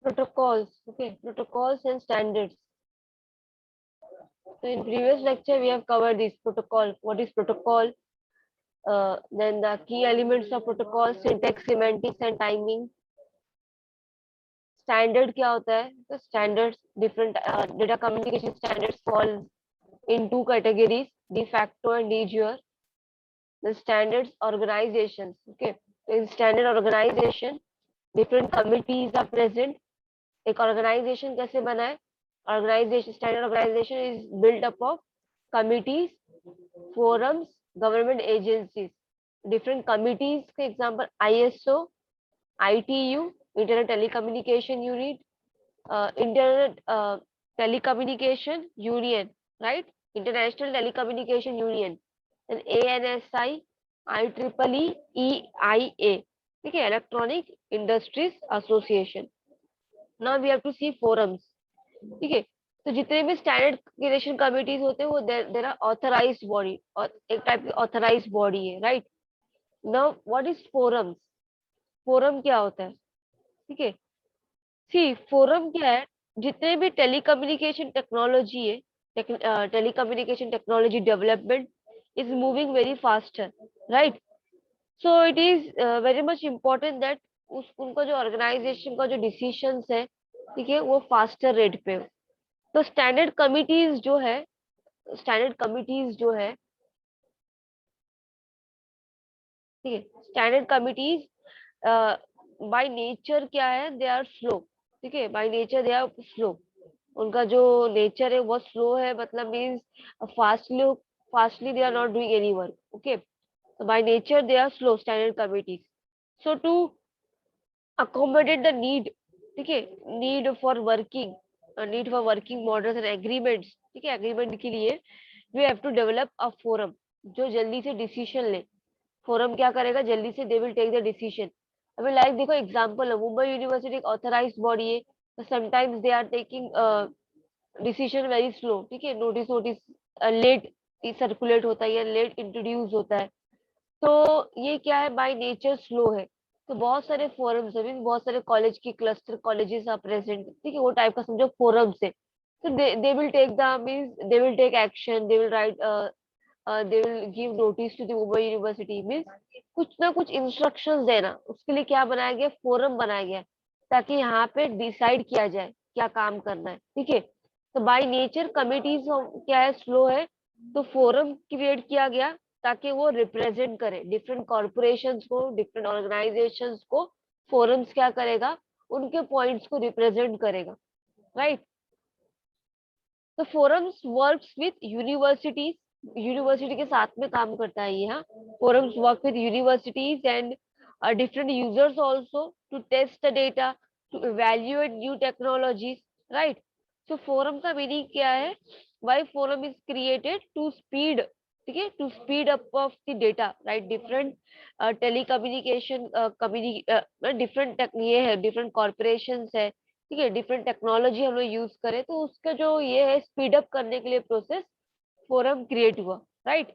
protocols. Okay, protocols and standards. So in previous lecture we have covered this protocol. What is protocol? Then the key elements of protocol, syntax, semantics and timing. Standard क्या होता है? तो standards, different data communication standards fall in two categories: de facto and de jure. The standards organizations. Okay, in standard organization, different committees are present. एक organization कैसे बना है? Organization, standard organization is built up of committees, forums, government agencies. Different committees के example ISO, ITU, Internet Telecommunication Unit, Internet Telecommunication Union, right? International Telecommunication Union, and ANSI, IEEE, EIA, ठीक है, Electronic Industries Association. Now we have to see forums, ठीक है. तो जितने भी standard creation committees होते हैं वो देर आर ऑथराइज्ड बॉडी, और एक टाइप की ऑथराइज्ड बॉडी है, right. Now what is forums? Forum क्या होता है? ठीक है, सी फोरम क्या है? जितने भी टेलीकम्युनिकेशन टेक्नोलॉजी है, telecommunication technology development is moving very faster, right. So it is very much important that उस उनका जो ऑर्गेनाइजेशन का जो डिसीजंस है, ठीक है, वो फास्टर रेट पे हो. तो स्टैंडर्ड कमिटीज जो है, स्टैंडर्ड कमिटीज जो है, ठीक है, स्टैंडर्ड कमिटीज बाय नेचर क्या है? They are slow. ठीक है, by nature they are slow. उनका जो नेचर है वो स्लो है, मतलब means fastly fastly they are not doing any work. Okay, so by nature they are slow standard committees. So to accommodate the need, ठीक है, need for working models and agreements, ठीक है, agreement के लिए we have to develop a forum जो जल्दी से decision ले. फोरम क्या करेगा? जल्दी से they will take the decision. अभी लाइक देखो एग्जांपल है, मुंबई यूनिवर्सिटी एक ऑथराइज्ड बॉडी है, तो sometimes they are taking decision very slow. ठीक है, नोटिस नोटिस लेट सर्कुलेट होता है या लेट इंट्रोड्यूस होता है. तो ये क्या है? बाय नेचर स्लो है. तो बहुत सारे फोरम्स है, बहुत सारे कॉलेज की क्लस्टर कॉलेजेस आर प्रेजेंट, ठीक है, वो टाइप का समझो फोरम्स है. तो they will take the means they will take action, they will right, they will give notice to the Mumbai university. Means कुछ ना कुछ इंस्ट्रक्शंस देना, उसके लिए क्या बनाया गया? फोरम बनाया गया, ताकि यहाँ पे डिसाइड किया जाए क्या काम करना है. ठीक है, तो बाय नेचर कमिटीज क्या है? स्लो है. तो फोरम क्रिएट किया गया ताकि वो रिप्रेजेंट करे डिफरेंट कॉर्पोरेशंस को, डिफरेंट ऑर्गेनाइजेशंस को. फोरम्स क्या करेगा? उनके पॉइंट्स को रिप्रेजेंट करेगा, राइट. तो forums works with universities, university के साथ में काम करता है ये. हाँ, forums work with universities and different users also to test the data, to evaluate new technologies, right. So forum का मीनिंग क्या है? Why forum is created? To speed, ठीक है, to speed up of the data, right. Different telecommunication different ये है, different corporation है, ठीक है, डिफरेंट टेक्नोलॉजी हम लोग यूज करें, तो उसका जो ये है स्पीड अप करने के लिए प्रोसेस फोरम क्रिएट हुआ, राइट.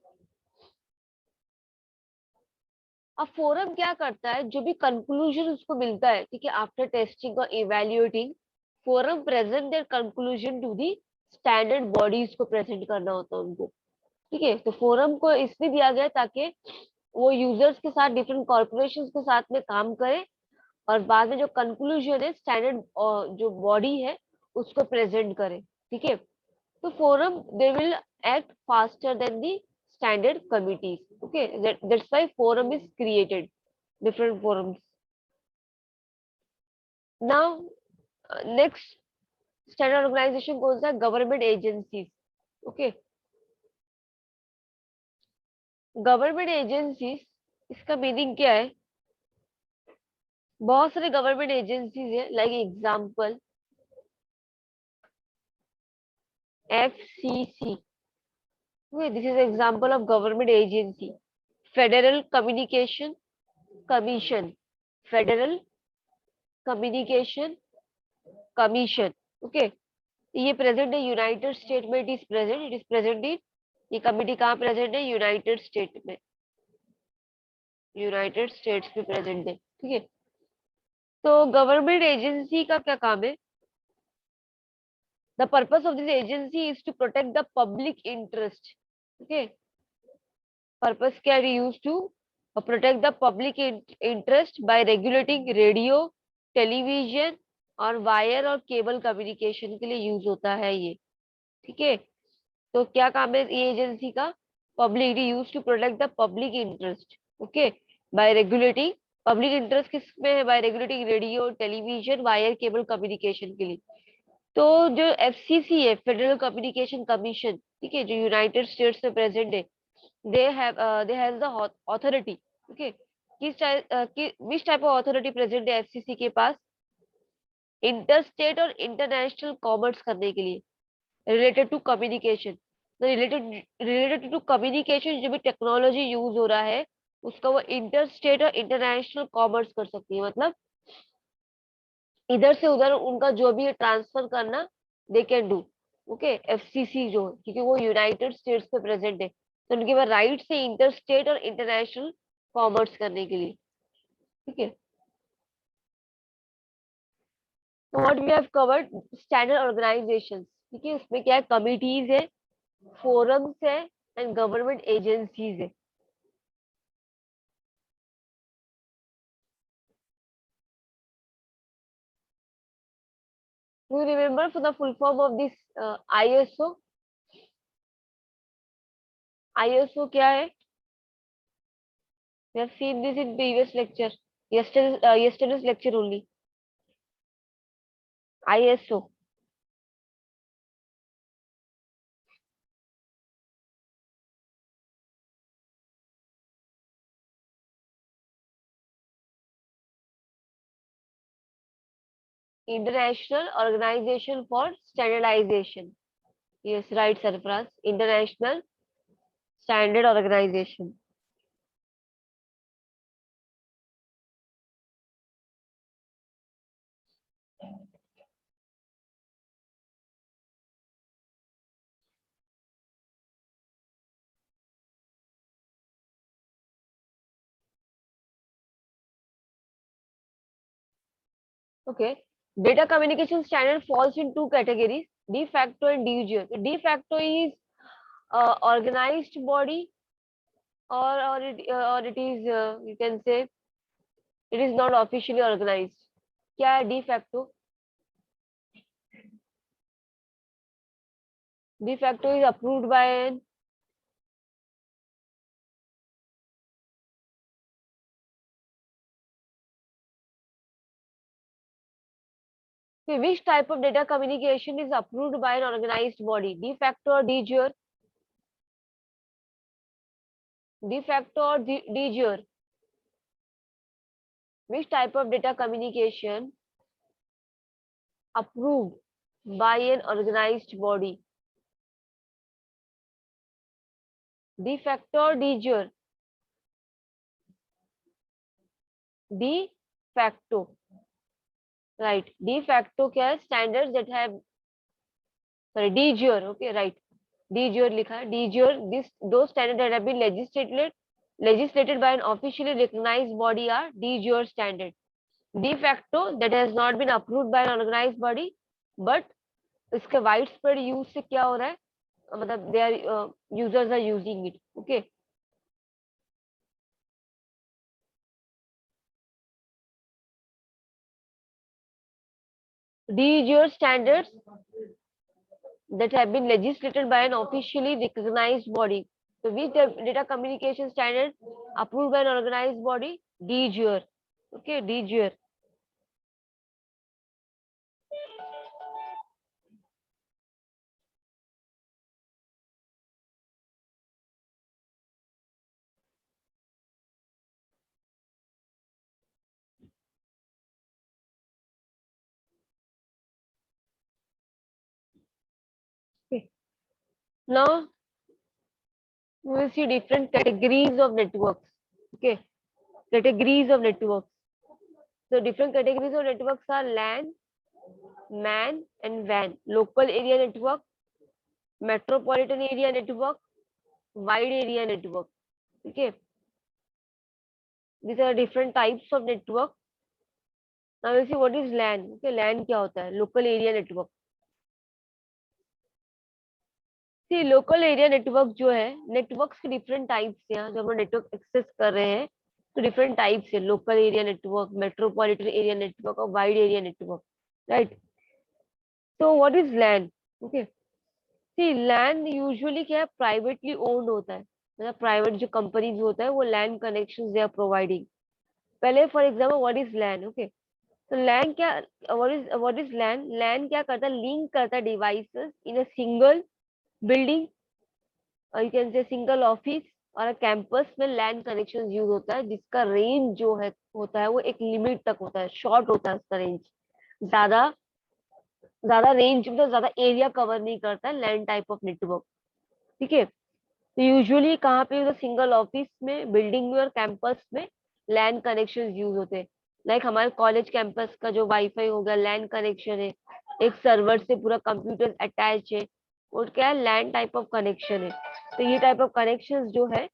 अब फोरम क्या करता है? जो भी कंक्लूजन उसको मिलता है, ठीक है, आफ्टर टेस्टिंग और evaluating, forum present their conclusion to the standard bodies को प्रेजेंट करना होता है उनको. ठीक है, तो फोरम को इसलिए दिया गया ताकि वो यूजर्स के साथ, डिफरेंट कॉर्पोरेशन के साथ में काम करे, और बाद में जो कंक्लूजन है स्टैंडर्ड जो बॉडी है उसको प्रेजेंट करे. ठीक है, तो forum they will act faster than the standard committees. Okay, that's why forum is created, different forums. Now next standard organization कौन सा? Government agencies. Okay, government agencies, इसका मीनिंग क्या है? बहुत सारे गवर्नमेंट एजेंसीज है, like example FCC. Okay, this is example of government agency. Federal Communication Commission, Federal Communication Commission. Okay, ये present है यूनाइटेड स्टेट में. It is present, it is present in, ये कमिटी कहाँ प्रेजेंट है? United state में, United states में present है. ठीक है, तो गवर्नमेंट एजेंसी का क्या काम है? The purpose of this agency is to protect the public interest. Okay, purpose क्या है? Use to protect the public interest by regulating radio, television और वायर और केबल कम्युनिकेशन के लिए यूज होता है ये. ठीक है, तो क्या काम है ये एजेंसी का? Public use to protect the public interest. Okay, by regulating. Public interest किसमें है? By regulating radio, television, wire, cable communication के लिए. तो जो एफसीसी है, फेडरल कम्युनिकेशन कमीशन, ठीक है, जो यूनाइटेड स्टेट्स में प्रेजेंट है, they have the authority. Okay, which type of authority present है एफसीसी के पास? इंटर स्टेट और इंटरनेशनल कॉमर्स करने के लिए, related to communication. Related related to communication जो भी टेक्नोलॉजी यूज हो रहा है उसका वो इंटर स्टेट और इंटरनेशनल कॉमर्स कर सकती है. मतलब इधर से उधर उनका जो भी ट्रांसफर करना, they can do. Okay, FCC जो है, क्योंकि वो यूनाइटेड स्टेट्स पे प्रेजेंट है, तो उनके पास राइट से इंटर स्टेट और इंटरनेशनल कॉमर्स करने के लिए. ठीक है, तो what we have covered, standard organizations. ठीक है, उसमें क्या है? कमिटीज है, फोरम्स है एंड गवर्नमेंट एजेंसीज है. You remember for the full form of this ISO? ISO क्या है? We have seen this in previous lecture. Yesterday's lecture only. ISO. International Organization for Standardization. Yes, right, Sarfraz. International Standard Organization. Okay. Data communication standard falls in two categories: de facto and de jure. De facto is organized body, or it is you can say it is not officially organized. क्या है de facto? De facto is approved by an. Okay, which type of data communication is approved by an organized body? De facto or de jure? De facto or de jure? Which type of data communication approved by an organized body? De facto or de jure? De facto. Right. De facto क्या है? Standards that have, sorry, de jure. Okay, right. De jure लिखा है. De jure, those standards that have been legislated by an officially recognized body are de jure standard. De facto, that has not been approved by an organized body, but इसके wide spread use से क्या हो रहा है? मतलब they are users are using it. Okay, these your standards that have been legislated by an officially recognized body. So which data communication standard approved by an organized body? De jure. Okay, de jure. Okay. Now we will see different categories of networks. Okay, categories of networks. So different categories of networks are LAN, MAN, and WAN. Local area network, metropolitan area network, wide area network. Okay, these are different types of network. Now you see what is LAN. Okay, LAN क्या होता है? Local area network. See local area network जो है, networks के different types हैं। जो हम network access कर रहे हैं तो डिफरेंट टाइप्स है, local area network, metropolitan area network और वाइड एरिया नेटवर्क, राइट। तो what is LAN? Okay, see LAN usually क्या है, प्राइवेटली ओन्ड होता है। मतलब प्राइवेट जो कंपनीज होता है वो LAN connection they are providing. पहले for example what is LAN? Okay, तो लैन क्या, व्हाट इज लैन? लैन क्या करता है? लिंक करता है devices in a single building, और you can say single office और कैंपस में लैन कनेक्शन यूज होता है, जिसका रेंज जो है होता है वो एक लिमिट तक होता है, शॉर्ट होता है उसका रेंज। ज्यादा ज्यादा रेंज मतलब ज्यादा एरिया कवर नहीं करता है लैन टाइप ऑफ नेटवर्क। ठीक है, तो यूजुअली कहाँ पे? सिंगल ऑफिस में, बिल्डिंग में और कैंपस में लैन कनेक्शन यूज होते हैं। लाइक हमारे कॉलेज कैंपस का जो वाईफाई हो गया, लैन कनेक्शन है। एक सर्वर से पूरा कंप्यूटर अटैच है, और क्या है? लैन टाइप ऑफ कनेक्शन है। तो ये टाइप ऑफ कनेक्शन जो है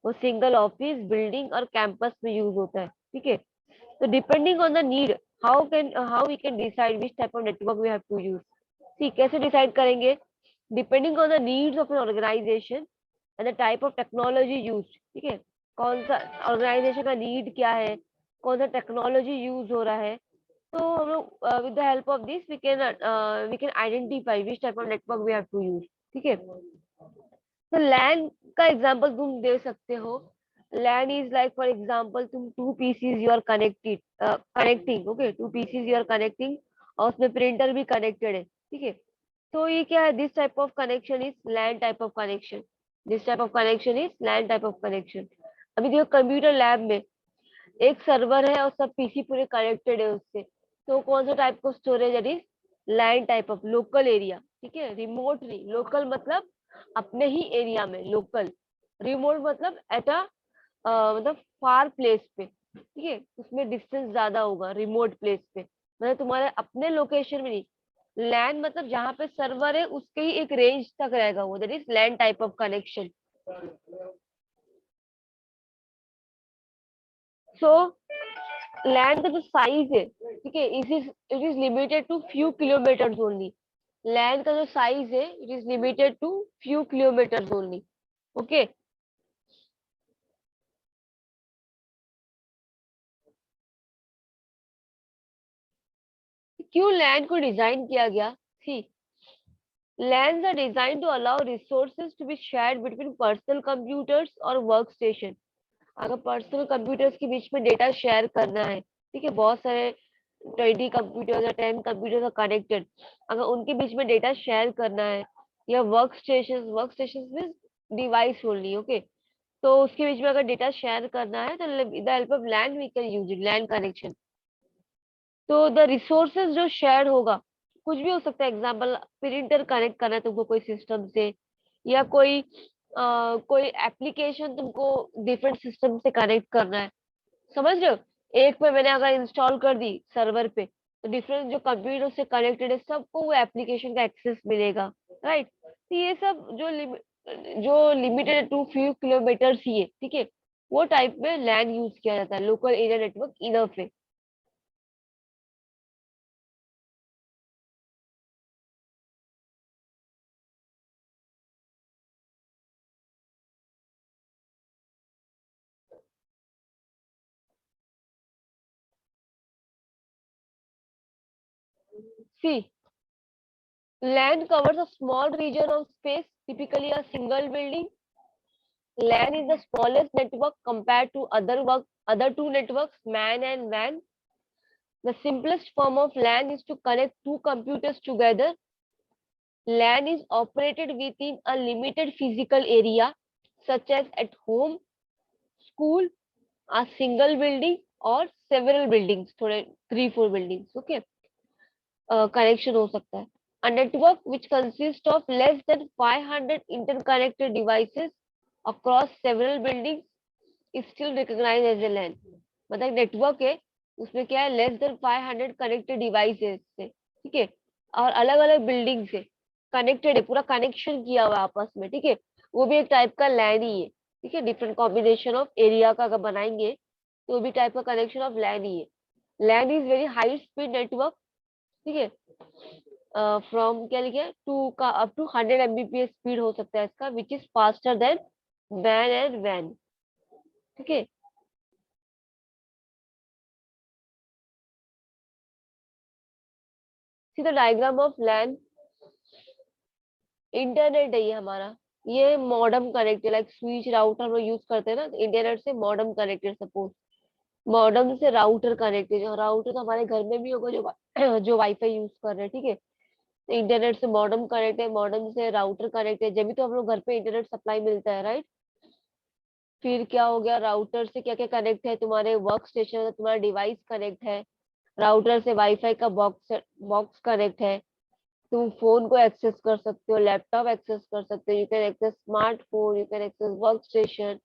वो सिंगल ऑफिस, बिल्डिंग और कैंपस में यूज होता है। ठीक है, तो depending on the need, how we can decide which type of network we have to use. ठीक, कैसे डिसाइड करेंगे? Depending on the needs of an organization and the type of technology use. ठीक है, कौन सा ऑर्गेनाइजेशन का need क्या है, कौन सा टेक्नोलॉजी यूज हो रहा है, तो हम लोग with the help of this we can identify which type of network we have to use. ठीक है, तो लैन का एग्जांपल तुम दे सकते हो। LAN is like for example तुम two PCs you are connected, connecting. Okay, two PCs you are connecting और उसमें प्रिंटर भी कनेक्टेड है। ठीक है, तो ये क्या है? This type of connection is LAN type of connection. This type of connection is LAN type of connection. अभी देखो कंप्यूटर लैब में एक सर्वर है और सब पीसी पूरे कनेक्टेड है उससे, तो कौन सा टाइप का स्टोरेज है? Is LAN type of local area. ठीक है, रिमोट नहीं, लोकल मतलब अपने ही एरिया में लोकल, रिमोट मतलब एट अ मतलब फार प्लेस पे। ठीक है, उसमें डिस्टेंस ज्यादा होगा रिमोट प्लेस पे, मतलब तुम्हारे अपने लोकेशन में नहीं। लैन मतलब जहाँ पे सर्वर है उसके ही एक रेंज तक रहेगा वो, that is LAN type of connection. So LAN का जो साइज है, ठीक है, it is limited to few kilometers only. LAN का जो साइज है it is limited to few kilometers only. Okay, क्यों लैंड को डिजाइन किया गया? See, LANs are designed to allow resources to be shared between personal computers और work station. अगर personal computers के बीच में डेटा शेयर करना है, ठीक है, बहुत सारे 20 कंप्यूटर्स या 10 कंप्यूटर्स are कनेक्टेड, अगर उनके बीच में डेटा शेयर करना है, या वर्क स्टेशन में डिवाइस ओनली। ओके, तो उसके बीच में अगर डेटा शेयर करना है तो with the help of LAN we can use it, LAN connection. तो द रिसोर्सेज जो शेयर होगा, कुछ भी हो सकता है। एग्जाम्पल, प्रिंटर कनेक्ट करना है तुमको कोई सिस्टम से, या कोई एप्लीकेशन तुमको डिफरेंट सिस्टम से कनेक्ट करना है, समझ रहे हो? एक पे मैंने अगर इंस्टॉल कर दी सर्वर पे, तो डिफरेंट जो कंप्यूटर से कनेक्टेड है सबको वो एप्लीकेशन का एक्सेस मिलेगा, राइट। तो ये सब जो लिमिटेड टू फ्यू किलोमीटर्स ही है, ठीक है, वो टाइप में लैन यूज किया जाता है, लोकल एरिया नेटवर्क इनफ है। सी, land covers a small region of space, typically a single building. LAN is the smallest network compared to other two networks, MAN and WAN. The simplest form of LAN is to connect two computers together. LAN is operated within a limited physical area, such as at home, school, a single building, or several buildings, थोड़े 3-4 buildings. Okay, connection हो सकता है. A network which consists of less than 500 interconnected devices across several buildings is still recognized as a LAN. मतलब network है, उसमें क्या है? Less than 500 connected devices से, ठीक है, और अलग अलग बिल्डिंग से कनेक्टेड है, पूरा कनेक्शन किया हुआ है आपस में, ठीक है, वो भी एक टाइप का लैन ही है। ठीक है, डिफरेंट कॉम्बिनेशन ऑफ एरिया का अगर बनाएंगे तो वो भी टाइप का कनेक्शन ऑफ लैन ही है। LAN is very high speed network, ठीक है। फ्रॉम क्या लिखे टू का अप टू 100 Mbps स्पीड हो सकता है इसका, which is faster then when and when, ठीक है। See the diagram of LAN, internet है ये हमारा, ये modem connected, like switch router हम लोग यूज करते हैं ना, इंटरनेट से मॉडेम कनेक्टेड, सपोज मॉडेम से राउटर कनेक्टेड, जो राउटर तो हमारे घर में भी होगा जो जो वाईफाई यूज कर रहे हैं, ठीक है। तो इंटरनेट से मॉडेम कनेक्ट है, मॉडेम से राउटर कनेक्ट है, जब भी तो हम लोग घर पे इंटरनेट सप्लाई मिलता है, राइट। फिर क्या हो गया, राउटर से क्या क्या कनेक्ट है, तुम्हारे वर्क स्टेशन, तुम्हारा डिवाइस कनेक्ट है, राउटर से वाईफाई का बॉक्स बॉक्स कनेक्ट है, तुम फोन को एक्सेस कर सकते हो, लैपटॉप एक्सेस कर सकते हो, you can access smartphone, you can access workstation.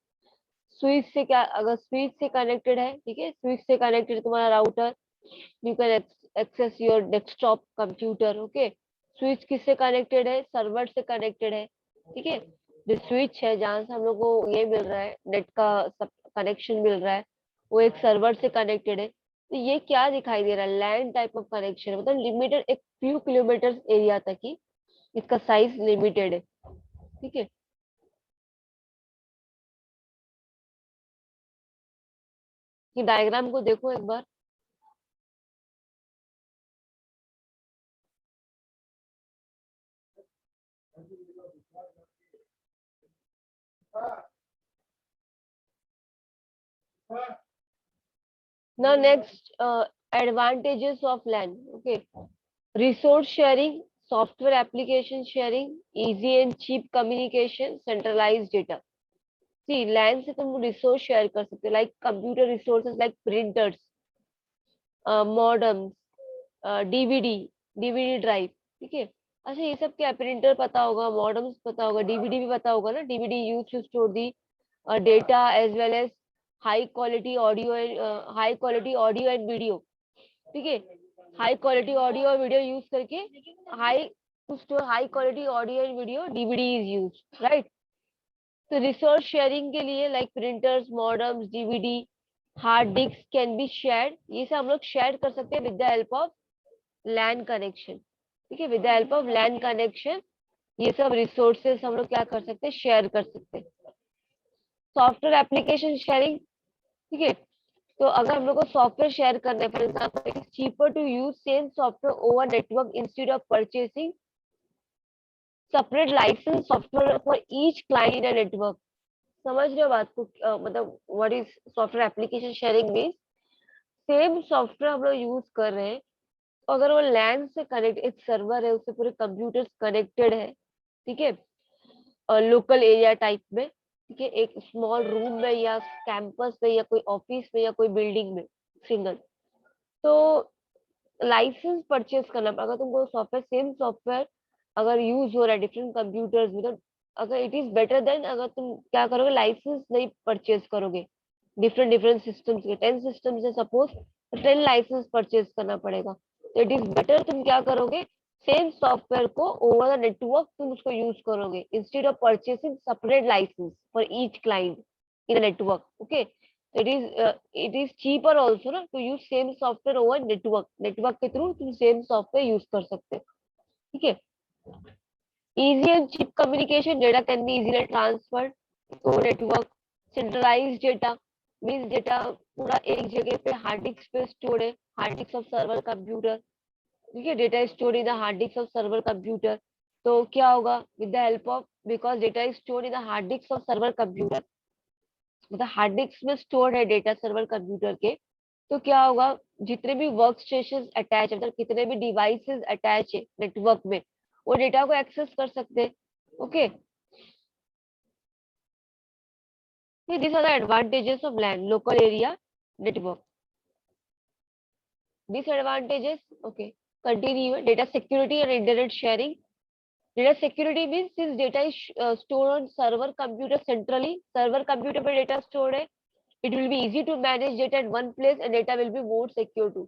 Switch से क्या, अगर स्विच से कनेक्टेड है, ठीक है, स्विच से कनेक्टेड है तुम्हारा router, you can access your desktop computer, okay. Switch किससे कनेक्टेड है, सर्वर से कनेक्टेड है, ठीक है। जो स्विच है जहाँ से हम लोग को ये मिल रहा है, नेट का सब कनेक्शन मिल रहा है, वो एक सर्वर से कनेक्टेड है। तो ये क्या दिखाई दे रहा है, लैंड टाइप ऑफ कनेक्शन, मतलब लिमिटेड एक फ्यू किलोमीटर एरिया तक ही इसका साइज लिमिटेड है, ठीक है। ये डायग्राम को देखो एक बार। Now next, advantages of LAN. Okay, resource sharing, software application sharing, easy and cheap communication, centralized data. See, LAN से तुम resource share कर सकते हो, like computer resources like printers, modems, DVD, DVD drive, ठीक है। अच्छा ये सब क्या है, प्रिंटर पता होगा, मॉडेम्स पता होगा, डीवीडी भी पता होगा ना, DVD use to store the data as well as high quality audio and high quality audio and video, ठीक है। हाई क्वालिटी ऑडियो और वीडियो यूज करके high to store high quality audio and video, DVD is use, right. तो resource sharing के लिए like printers, modems, DVD, hard disk can be shared, ये सब हम लोग शेयर कर सकते हैं with the help of LAN connection, ठीक है। With the help of LAN connection ये सब रिसोर्सेस हम लोग क्या कर सकते हैं, शेयर कर सकते हैं। सॉफ्टवेयर एप्लीकेशन शेयरिंग, ठीक है। तो अगर हम लोग को सॉफ्टवेयर शेयर करना है, for example it's cheaper to use same software over network instead of purchasing separate license software for each client in a network. समझ रहे हो बात को, मतलब what is software application sharing means, same software हम लोग यूज कर रहे हैं, तो अगर वो लैन से कनेक्ट, एक सर्वर है उससे पूरे कंप्यूटर्स कनेक्टेड है, ठीक है, लोकल एरिया टाइप में, ठीक है, एक स्मॉल रूम में या कैंपस में या कोई ऑफिस में या कोई बिल्डिंग में, सिंगल, तो लाइसेंस परचेज करना पड़ेगा तुमको। सॉफ्टवेयर, सेम सॉफ्टवेयर अगर यूज हो रहा है डिफरेंट कंप्यूटर्स में, तो अगर इट इज बेटर देन अगर तुम क्या करोगे, लाइसेंस नहीं परचेज करोगे डिफरेंट डिफरेंट सिस्टम्स के, 10 सिस्टम्स है सपोज, तो 10 लाइसेंस परचेज करना पड़ेगा। तो इट इज बेटर तुम क्या करोगे, सेम सॉफ्टवेयर को ओवर द नेटवर्क तुम उसको यूज करोगे instead of purchasing separate license for each client in network, okay. it is cheaper also ना to use same software over network, network के through तुम सेम सॉफ्टवेयर यूज कर सकते हो, ठीक है। easy and cheap communication, data can be easily transferred to network, centralized data means data पूरा एक जगह पे हार्ड डिस्क पे स्टोर है, hard disk of server computer, ठीक है, data store in the hard disk of server computer. तो क्या होगा, with the help of, because data is store in the hard disk of server computer, मतलब hard disk में store है data server computer के, तो क्या होगा, जितने भी वर्क स्टेशन अटैच है, मतलब कितने भी डिवाइसेस अटैच है नेटवर्क में, वो डेटा को एक्सेस कर सकते हैं, okay. This are the advantages of LAN local area network. Disadvantages, okay, continue, data security and internet sharing. Data security means this data is store on server computer centrally, server computer पर data store है, it will be easy to manage data at one place and data will be more secure too।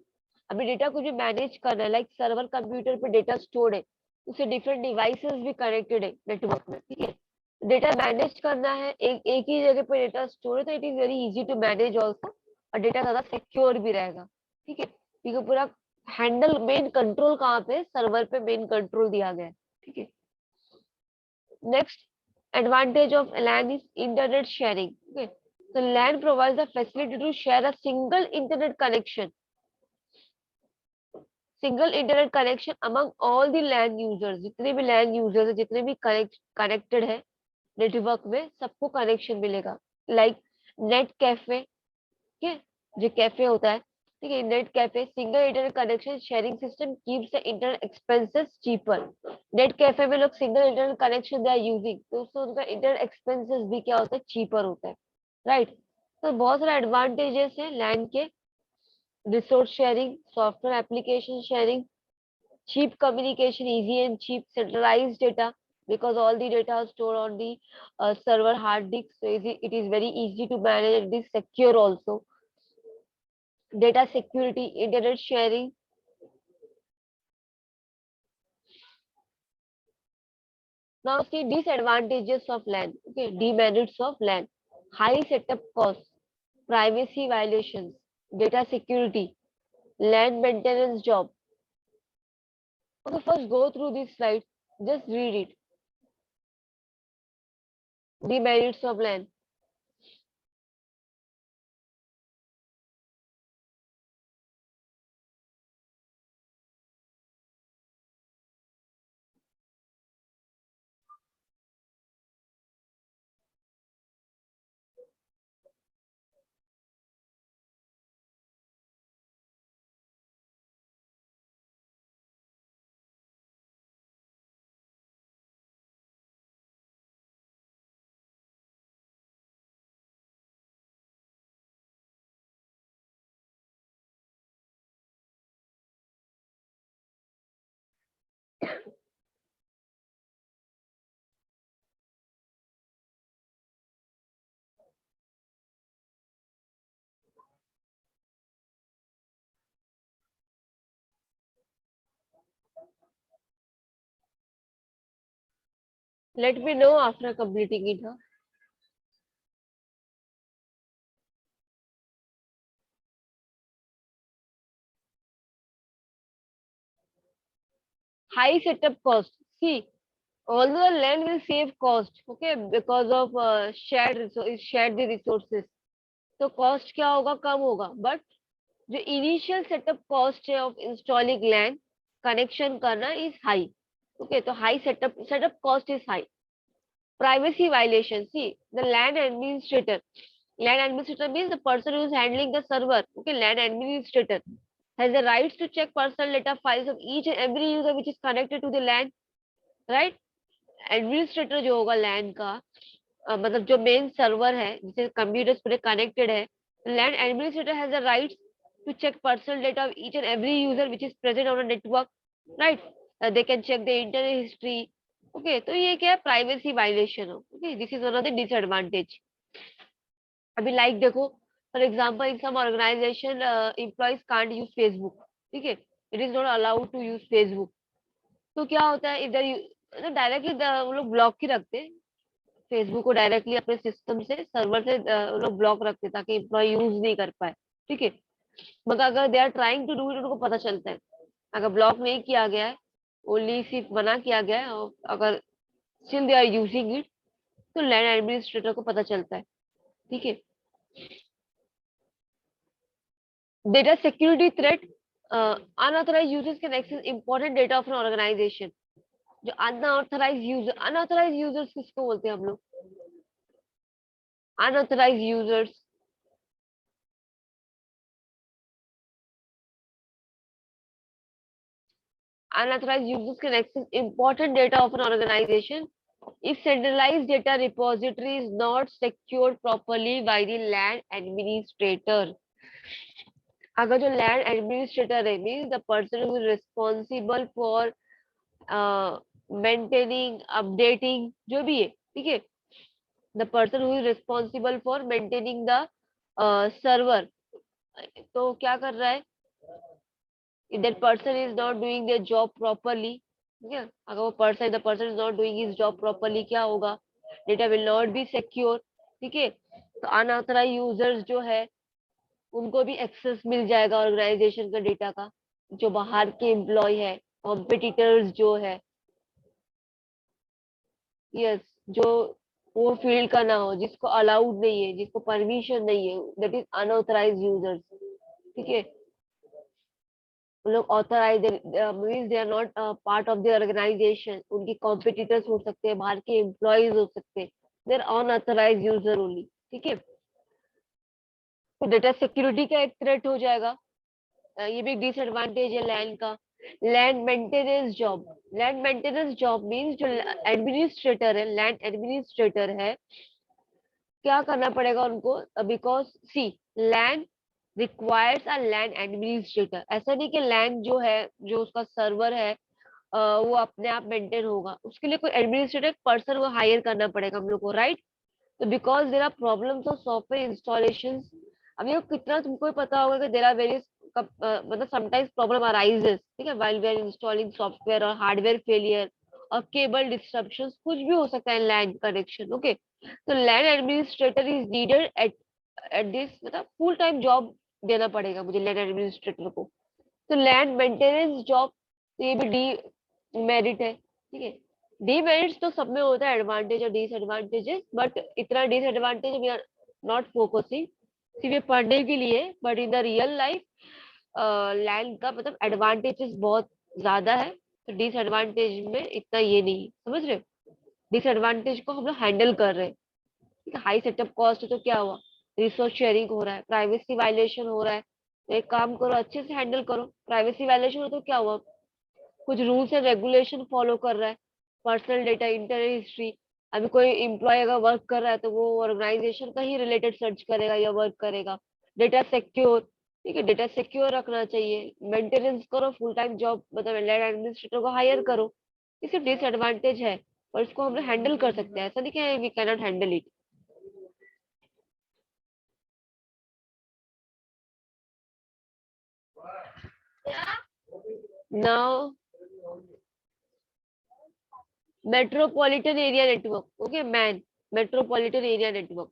अभी data को जो manage करना है, like server computer पे data stored है, उससे डिफरेंट डिवाइसेस भी कनेक्टेड है नेटवर्क में, ठीक है। डेटा मैनेज करना है, एक एक ही जगह पे डेटा स्टोर है, तो it is very easy to manage also, और डेटा ज्यादा सिक्योर भी रहेगा। ठीक है, क्योंकि पूरा हैंडल मेन कंट्रोल कहाँ पे, सर्वर पे मेन कंट्रोल दिया गया है। ठीक है, next advantage of LAN is internet sharing. Okay, so LAN provides the facility to share a single internet connection, among all the LAN users. जितने भी LAN users है, जितने भी कनेक्टेड है नेटवर्क में, सबको कनेक्शन मिलेगा। लाइक नेट कैफे, ठीक है, जो कैफे होता है, ठीक है, net cafe single internet connection sharing system keeps the internet expenses cheaper. Net cafe में लोग single internet connection they are using, तो उससे उनका इंटरनेट एक्सपेंसेस भी क्या होता है, चीपर होता है, राइट। तो बहुत सारे एडवांटेजेस है लैन के, resource sharing, software application sharing, cheap communication, easy and cheap centralized data, because all the data are stored on the server hard disk, so it is very easy to manage, and it is secure also. Data security, internet sharing. Now see disadvantages of LAN. Okay, demerits of LAN: high setup costs, privacy violations, data security, LAN maintenance job. Okay, first go through this slide, just read it. Demerits of LAN. Let me know after completing it. Huh? High setup cost. See, although the land will save cost, okay, because of shared the resources, तो cost क्या होगा, कम होगा, but जो initial setup cost है of installing LAN connection करना is high. Okay, तो high setup cost is high. Privacy violation. See, the LAN administrator means the person who is handling the server. Okay, LAN administrator has the rights to check personal data files of each and every user which is connected to the LAN, right? Administrator जो होगा लैन का, मतलब जो main server है जिसे computers पूरे connected है, LAN administrator has the rights to check personal data of each and every user which is present on a network, right. They can check the internet history. Okay, तो ये क्या है, privacy violation हो। Okay, this is one of the disadvantage. अभी like देखो, for example in some organisation employees can't use Facebook, ठीक है, it is not allowed to use Facebook. तो क्या होता है, इधर डायरेक्टली वो लोग ब्लॉक ही रखते हैं फेसबुक को, डायरेक्टली अपने सिस्टम से, सर्वर से वो लोग ब्लॉक रखते हैं ताकि एम्प्लॉय यूज नहीं कर पाए, ठीक है। मगर अगर they are trying to do it, उनको पता चलता है। अगर ब्लॉक नहीं किया गया है, ओनली सिर्फ मना किया गया है, और अगर still they are using it, तो लैंड एडमिनिस्ट्रेटर को पता चलता है, ठीक है। Data security threat, unauthorized users can access important data of an organization. जो अनऑथराइज यूजर्स किसको बोलते हैं हम लोग, unauthorized users. Unauthorized users can access important data of an organization if centralized data repository is not secured properly by the land administrator. अगर जो land administrator है, means the person who is responsible for maintaining, updating, जो भी है, ठीक है, the person who is responsible for maintaining the server, तो क्या कर रहा है, if that person is not doing their job properly, ठीक है, अगर वो the person is not doing his job properly, क्या होगा, data will not be secure, ठीक है। तो अनऑथराइज्ड यूजर्स जो है, उनको भी एक्सेस मिल जाएगा ऑर्गेनाइजेशन का डेटा का, जो बाहर के एम्प्लॉय है, कॉम्पिटिटर्स जो है। यस, जो वो फील्ड का ना हो, जिसको अलाउड नहीं है, जिसको परमिशन नहीं है, दैट इज अनऑथराइज यूजर्स। ठीक है, वो लोग authorize means they are not part of the organization, उनकी कॉम्पिटिटर्स हो सकते हैं, बाहर के एम्प्लॉयज हो सकते हैं, they are unauthorized user only. ठीक है, तो डेटा सिक्योरिटी का एक थ्रेट हो जाएगा। ये भी डिसएडवांटेज है लैंड का। LAN maintenance job, LAN maintenance job means जो एडमिनिस्ट्रेटर है, लैंड एडमिनिस्ट्रेटर है, क्या करना पड़ेगा उनको, because see, LAN requires a LAN administrator. ऐसा नहीं कि लैंड जो है, जो उसका सर्वर है, वो अपने आप मेंटेन होगा, उसके लिए कोई एडमिनिस्ट्रेटिव पर्सन वो हायर करना पड़ेगा हम लोग को, राइट। तो because there are problems of software installation, अब ये कितना तुमको भी पता होगा कि देर आर वेरियस, मतलब समटाइम्स प्रॉब्लम अराइजेस, ठीक है, while we are installing software, और हार्डवेयर फेलियर और केबल डिस्ट्रप्शन, कुछ भी हो सकता है लैंड कनेक्शन। ओके, तो LAN administrator is needed at this, मतलब फुल टाइम जॉब देना पड़ेगा मुझे लैंड एडमिनिस्ट्रेटर को। तो लैंड मेंटेनेंस जॉब, ये भी डी मेरिट है। ठीक है, डीमेरिट्स तो सब में होता है, एडवांटेज और डिसएडवांटेजेस, बट इतना disadvantage we are not focusing, सिर्फ पढ़ने के लिए, but in the real life LAN का मतलब एडवांटेजेस बहुत ज्यादा है, तो डिसएडवांटेज में इतना ये नहीं, समझ रहे हो। डिसएडवांटेज को हम लोग हैंडल कर रहे हैं। ठीक है, हाई सेटअप कॉस्ट है तो क्या हुआ, रिसोर्स शेयरिंग हो रहा है, प्राइवेसी वायलेशन हो रहा है, तो एक काम करो, अच्छे से हैंडल करो। प्राइवेसी वायलेशन हो तो क्या हुआ, कुछ रूल्स एंड रेगुलेशन फॉलो कर रहा है, पर्सनल डेटा, इंटरनेट हिस्ट्री। अभी कोई एम्प्लॉय अगर वर्क कर रहा है तो वो ऑर्गेनाइजेशन का ही रिलेटेड सर्च करेगा या वर्क करेगा। डेटा सिक्योर, ठीक है, डेटा सिक्योर रखना चाहिए, मेंटेनेंस करो, फुल टाइम जॉब, मतलब लैंड एडमिनिस्ट्रेटर को हायर करो। ये सिर्फ डिसएडवांटेज है, और इसको हम लोग हैंडल कर सकते हैं, ऐसा नहीं कि we can not handle it. Now metropolitan area network, okay MAN, metropolitan area network,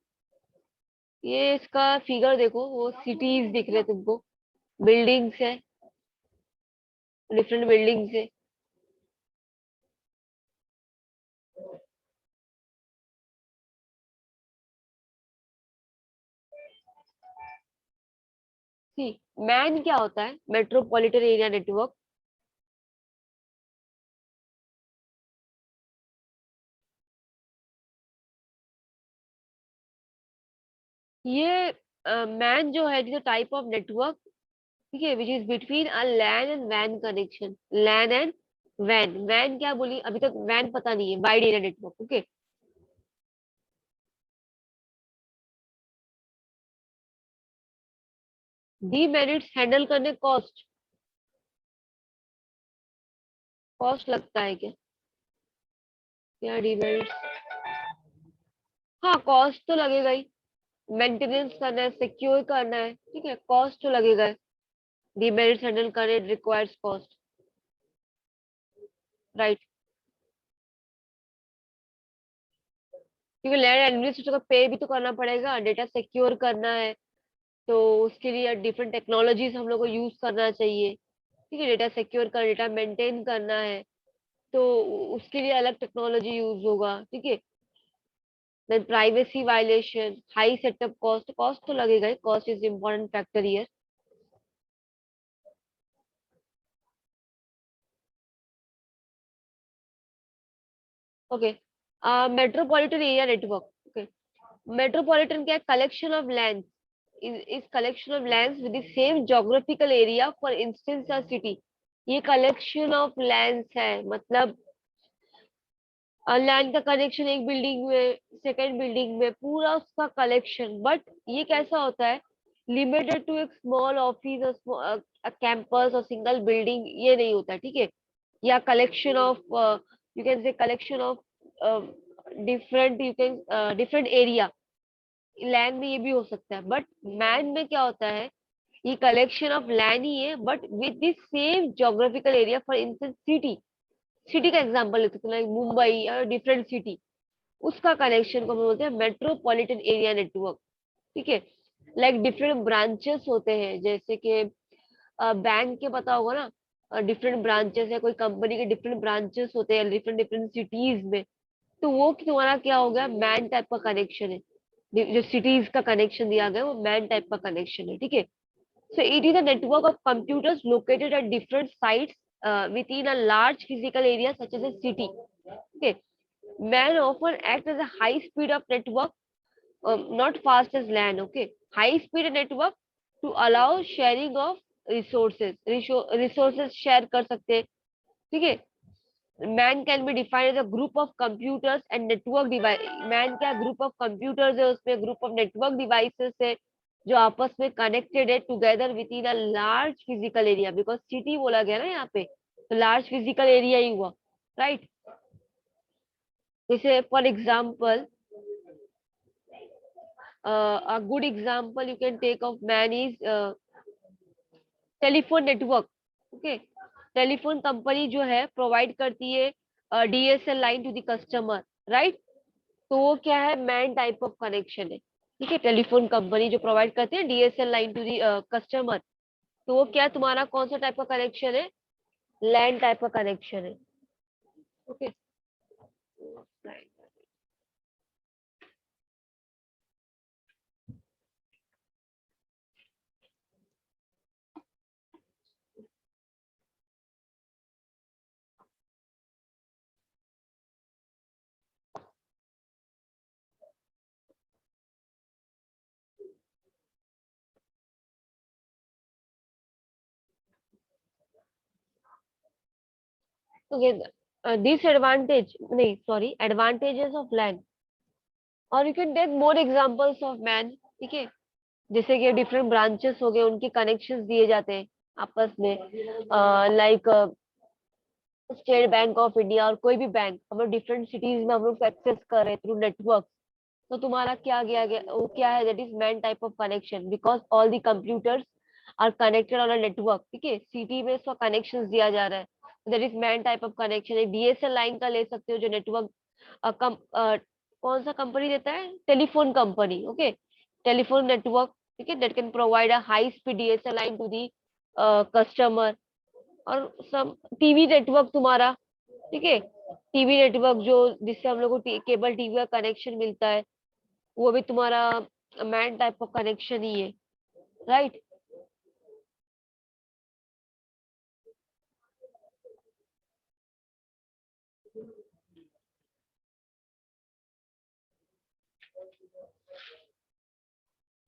ये इसका फिगर देखो, वो सिटीज दिख रहे तुमको, बिल्डिंग्स है, डिफरेंट बिल्डिंग्स है। सी, मैन क्या होता है, मेट्रोपॉलिटन एरिया नेटवर्क, ये मैन जो है, it is type of network, ठीक है, which is between a LAN and when connection, LAN and when. Van क्या बोली अभी तक, वैन पता नहीं है, wide area network. Okay, demerits handle करने, कॉस्ट, कॉस्ट लगता है क्या, क्या डीमेरिट्स, हाँ कॉस्ट तो लगेगा ही, मेंटेनेंस करना है, सिक्योर करना है, ठीक है, कॉस्ट तो लगेगा। डीमेरिट्स हैंडल करने रिक्वायर्स कॉस्ट, राइट, क्योंकि लैंड एडमिनिस्ट्रेटर को पे भी तो करना पड़ेगा, डेटा सिक्योर करना है, तो उसके लिए डिफरेंट टेक्नोलॉजीज हम लोग को यूज करना चाहिए। ठीक है, डेटा सिक्योर कर, डेटा मेंटेन करना है, तो उसके लिए अलग टेक्नोलॉजी यूज होगा। ठीक है, then privacy violation, high setup cost, cost तो लगेगा, cost is important factor here. Okay, metropolitan area network, okay, metropolitan क्या है, collection of LAN, is collection of lands with the same geographical area, for instance a city। ये collection of lands है, मतलब land का connection एक building में, second building में, पूरा उसका कलेक्शन, बट ये कैसा होता है, लिमिटेड टू एक स्मॉल ऑफिस, कैंपस और सिंगल बिल्डिंग, ये नहीं होता, ठीक है। या कलेक्शन ऑफ, यू कैन से collection of different, you can different area, land में ये भी हो सकता है, बट मैन में क्या होता है, ये कलेक्शन ऑफ लैंड ही है, but with the same geographical area, for instance city, city का एग्जांपल लेते हैं, लाइक मुंबई या डिफरेंट सिटी, उसका कनेक्शन को हम बोलते हैं मेट्रोपॉलिटन एरिया नेटवर्क। ठीक है, लाइक डिफरेंट ब्रांचेस होते हैं, जैसे कि बैंक के पता होगा ना, डिफरेंट ब्रांचेस है, कोई कंपनी के डिफरेंट ब्रांचेस होते हैं डिफरेंट डिफरेंट सिटीज में। तो वो तुम्हारा क्या हो गया, मैन टाइप का कनेक्शन है। जो सिटीज का कनेक्शन दिया गया है, वो मैन टाइप का कनेक्शन है, ठीक है। So it is a network of computers located at different sites within a large physical area such as a city. Okay. Man often acts as a high speed of network, not fast as LAN. Okay. High speed network to allow sharing of resources. Resources share कर सकते हैं, ठीक है। Man can be defined as a group of computers and network device. Man क्या group of computers है, उसमें group of network devices है जो आपस में connected है together within a large physical area, because city बोला गया ना यहाँ पे, तो large physical area ही हुआ, right? जैसे for example, a good example you can take of man is telephone network. Okay, telephone company जो है प्रोवाइड करती है DSL line to the customer, right. तो वो क्या है, मैन टाइप ऑफ कनेक्शन है, ठीक है। टेलीफोन कंपनी जो प्रोवाइड करती है DSL line to the customer, तो वो क्या तुम्हारा कौन सा टाइप का कनेक्शन है, लैंड टाइप का कनेक्शन है, ओके। तो डिसएडवांटेज नहीं, सॉरी, एडवांटेजेस ऑफ लैंड, और you can take more examples of MAN, ठीक है। जैसे कि डिफरेंट ब्रांचेस हो गए, उनके कनेक्शंस दिए जाते हैं आपस में, like state bank of India और कोई भी बैंक, हम लोग डिफरेंट सिटीज में हम लोग एक्सेस कर रहे हैं थ्रू नेटवर्क। तो तुम्हारा क्या गया गया वो क्या है, that is MAN type of connection, because all the computers are connected on a network, ठीक है। सिटी में इसका कनेक्शन दिया जा रहा है, that is MAN type of connection. एक डीएसएल लाइन का ले सकते हो जो नेटवर्क कौन सा कंपनी देता है, telephone company, okay. Telephone network, ठीक है, that can provide a high speed DSL line to the customer. और सब टीवी नेटवर्क तुम्हारा, ठीक है, टीवी नेटवर्क जो जिससे हम लोग को केबल टीवी का कनेक्शन मिलता है, वो भी तुम्हारा मैन टाइप ऑफ कनेक्शन ही है, right.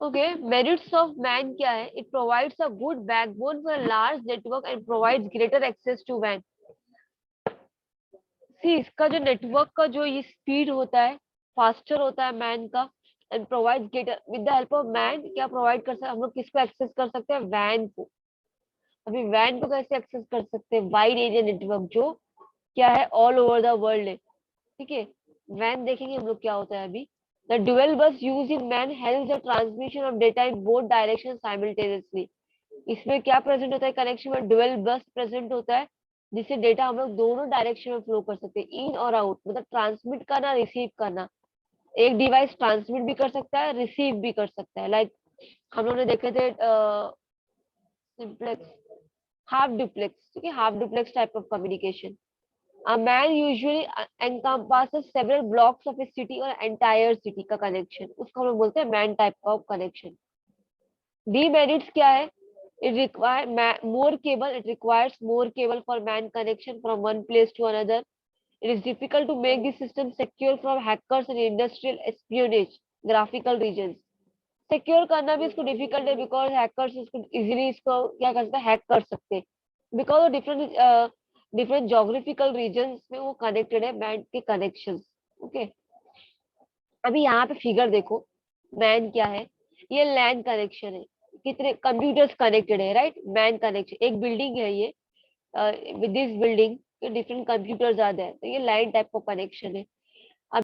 Okay, merits of MAN क्या है, it provides a good backbone for large network and provides greater access to MAN. See, इसका जो नेटवर्क का जो ये स्पीड होता है, फास्टर होता है मैन का, and provides greater with the help of MAN, क्या प्रोवाइड कर सकते हम लोग, किसको एक्सेस कर सकते हैं, वैन को। अभी वैन को कैसे एक्सेस कर सकते हैं, वाइड एरिया नेटवर्क जो क्या है, ऑल ओवर द वर्ल्ड है, ठीक है। वैन देखेंगे हम लोग क्या होता है अभी। द डुअल बस use in man help the transmission of data in both direction simultaneously. इसमें क्या प्रेजेंट होता है, कनेक्शन में डुअल बस प्रेजेंट होता है, जिससे डेटा हम लोग दोनों डायरेक्शन में फ्लो कर सकते हैं, इन और आउट, मतलब ट्रांसमिट करना, रिसीव करना। एक डिवाइस ट्रांसमिट भी कर सकता है, रिसीव भी कर सकता है, लाइक हम लोग ने देखे थे सिंप्लेक्स, हाफ डुप्लेक्स, ठीक है, half duplex type of communication. A man usually encompasses several blocks of a city or entire city का connection, उसको हम लोग बोलते हैं man type of connection। Demerits क्या है, it require more cable, it requires more cable for man connection from one place to another. It is difficult to make the system secure from hackers and industrial espionage, graphical regions। Secure करना भी इसको difficult है, because hackers इसको easily इसको क्या कर सकते हैं, हैक कर सकते हैं, because different different geographical region में वो कनेक्टेड है बैंड के कनेक्शन, ओके। अभी यहाँ पे फिगर देखो, मैन क्या है, ये लैन कनेक्शन है, कितने कंप्यूटर्स कनेक्टेड है, राइट। मैन कनेक्शन, एक बिल्डिंग है ये, with this building different computers आते हैं, तो ये लाइन टाइप का कनेक्शन है।